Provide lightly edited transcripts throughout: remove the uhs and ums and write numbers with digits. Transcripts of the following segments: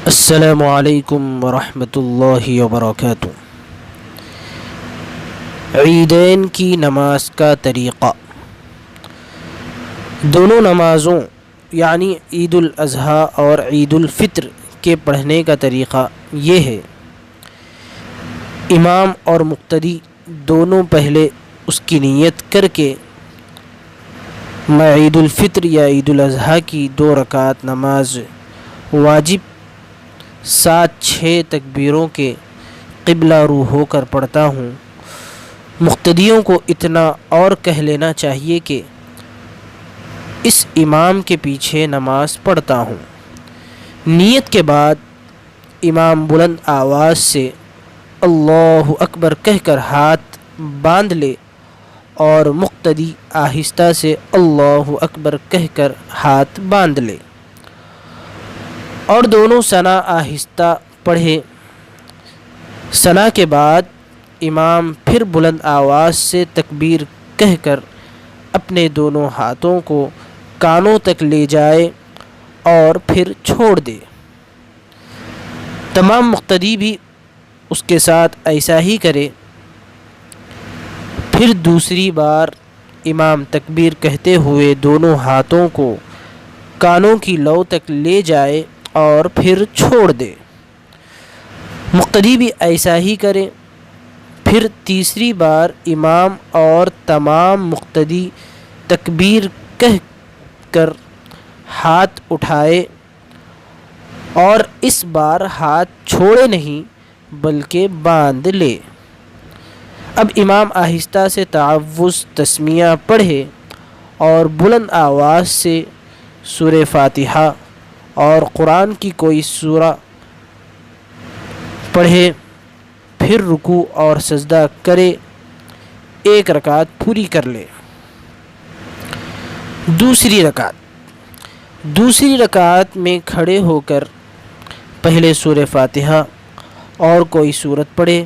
السلام علیکم ورحمۃ اللہ وبرکاتہ۔ عیدین کی نماز کا طریقہ۔ دونوں نمازوں یعنی عید الاضحیٰ اور عید الفطر کے پڑھنے کا طریقہ یہ ہے، امام اور مقتدی دونوں پہلے اس کی نیت کر کے میں عید الفطر یا عید الاضحیٰ کی 2 رکعت نماز واجب 7-6 تکبیروں کے قبلہ رو ہو کر پڑھتا ہوں۔ مقتدیوں کو اتنا اور کہہ لینا چاہیے کہ اس امام کے پیچھے نماز پڑھتا ہوں۔ نیت کے بعد امام بلند آواز سے اللہ اکبر کہہ کر ہاتھ باندھ لے اور مقتدی آہستہ سے اللہ اکبر کہہ کر ہاتھ باندھ لے اور دونوں ثنا آہستہ پڑھے۔ ثنا کے بعد امام پھر بلند آواز سے تکبیر کہہ کر اپنے دونوں ہاتھوں کو کانوں تک لے جائے اور پھر چھوڑ دے۔ تمام مقتدی بھی اس کے ساتھ ایسا ہی کرے۔ پھر دوسری بار امام تکبیر کہتے ہوئے دونوں ہاتھوں کو کانوں کی لو تک لے جائے اور پھر چھوڑ دے۔ مقتدی بھی ایسا ہی کرے۔ پھر تیسری بار امام اور تمام مقتدی تکبیر کہہ کر ہاتھ اٹھائے اور اس بار ہاتھ چھوڑے نہیں بلکہ باندھ لے۔ اب امام آہستہ سے تعوذ تسمیہ پڑھے اور بلند آواز سے سورہ فاتحہ اور قرآن کی کوئی سورہ پڑھے، پھر رکوع اور سجدہ کرے، 1 رکعت پوری کر لے۔ دوسری رکعت میں کھڑے ہو کر پہلے سورہ فاتحہ اور کوئی سورت پڑھے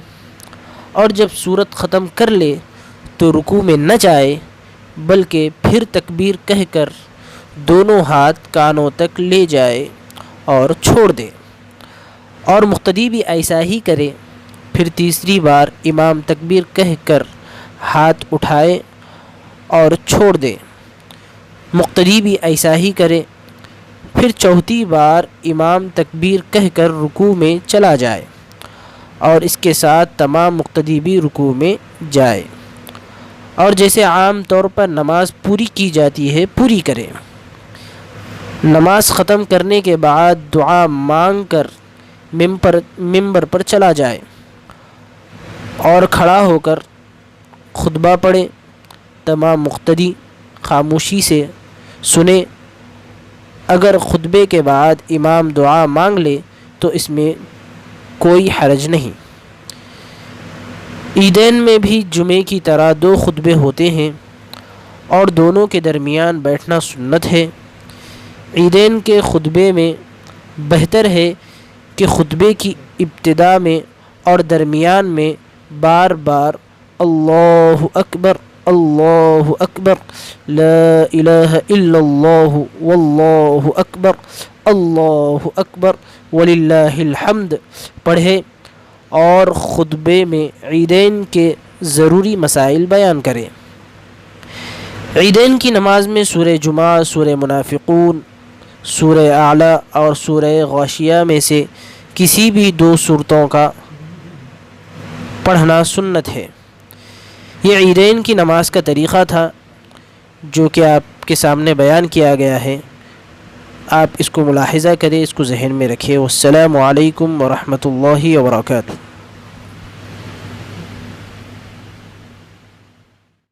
اور جب سورت ختم کر لے تو رکوع میں نہ جائے بلکہ پھر تکبیر کہہ کر دونوں ہاتھ کانوں تک لے جائے اور چھوڑ دے اور مقتدی بھی ایسا ہی کرے۔ پھر تیسری بار امام تکبیر کہہ کر ہاتھ اٹھائے اور چھوڑ دے، مقتدی بھی ایسا ہی کرے۔ پھر چوتھی بار امام تکبیر کہہ کر رکوع میں چلا جائے اور اس کے ساتھ تمام مقتدی بھی رکوع میں جائے اور جیسے عام طور پر نماز پوری کی جاتی ہے پوری کرے۔ نماز ختم کرنے کے بعد دعا مانگ کر ممبر پر چلا جائے اور کھڑا ہو کر خطبہ پڑھے۔ تمام مقتدی خاموشی سے سنے۔ اگر خطبے کے بعد امام دعا مانگ لے تو اس میں کوئی حرج نہیں۔ عیدین میں بھی جمعے کی طرح 2 خطبے ہوتے ہیں اور دونوں کے درمیان بیٹھنا سنت ہے۔ عیدین کے خطبے میں بہتر ہے کہ خطبے کی ابتدا میں اور درمیان میں بار بار اللہ اکبر اللہ اکبر لا الہ الا اللہ واللہ اکبر اللہ اکبر وللہ الحمد پڑھے اور خطبے میں عیدین کے ضروری مسائل بیان کرے۔ عیدین کی نماز میں سورہ جمعہ، سورہ منافقون، سورہ اعلیٰ اور سورہ غاشیہ میں سے کسی بھی 2 سورتوں کا پڑھنا سنت ہے۔ یہ عیدین کی نماز کا طریقہ تھا جو کہ آپ کے سامنے بیان کیا گیا ہے۔ آپ اس کو ملاحظہ کریں، اس کو ذہن میں رکھیں۔ والسلام علیکم ورحمۃ اللہ وبرکاتہ۔